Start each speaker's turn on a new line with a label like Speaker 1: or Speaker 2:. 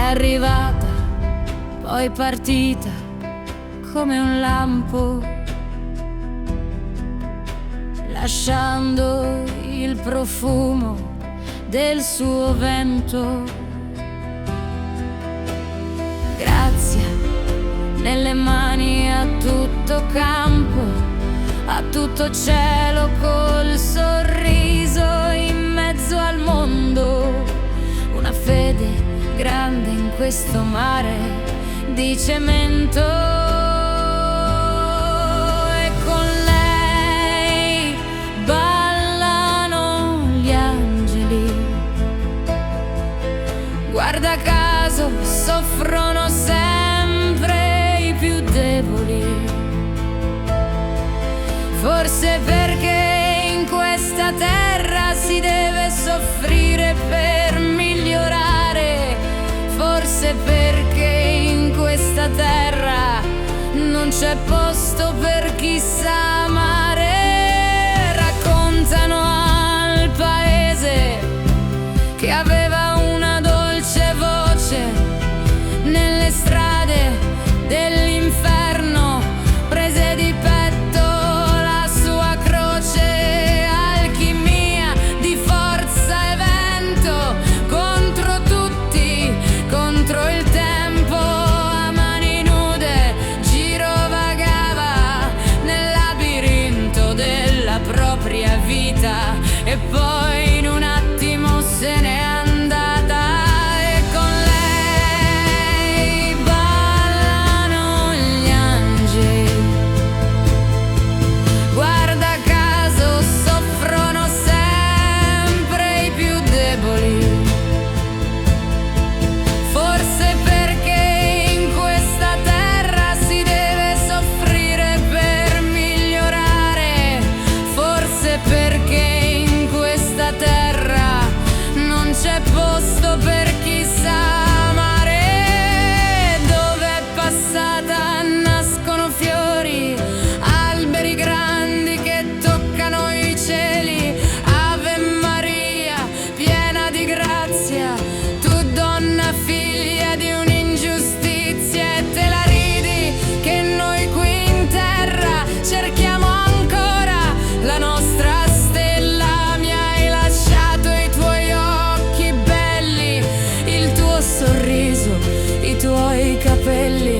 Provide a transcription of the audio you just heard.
Speaker 1: arrivata, poi partita come un lampo, lasciando il profumo del suo vento. Grazia nelle mani a tutto campo, a tutto cielo col sorriso in mezzo al mondo. Una fede grande in questo mare di cemento. E con lei ballano gli angeli. Guarda caso soffrono sempre i più deboli. Forse perché in questa terra si deve soffrire per migliorare. Forse perché in questa terra non c'è posto per chi sa amare. Raccontano al paese che aveva una dolce voce nelle strade dell'inferno, prese di petto la sua croce, alchimia di forza e vento, contro tutti, contro il tempo, a mani nude girovagava nel labirinto della propria vita e poi in un attimo se n'è andata. E con lei ballano gli angeli. Guarda caso soffrono sempre i più deboli. Forse perché in questa terra si deve soffrire per migliorare. Forse perché in questa terra non c'è posto per chi sa amare. Dove è passata nascono fiori, alberi grandi che toccano i cieli. Ave Maria, piena di grazia, tu donna figlia di un'ingiustizia. E te la ridi che noi qui in terra cerchiamo ancora la nostra stella. Mi hai lasciato i tuoi occhi belli, il tuo sorriso, i tuoi capelli.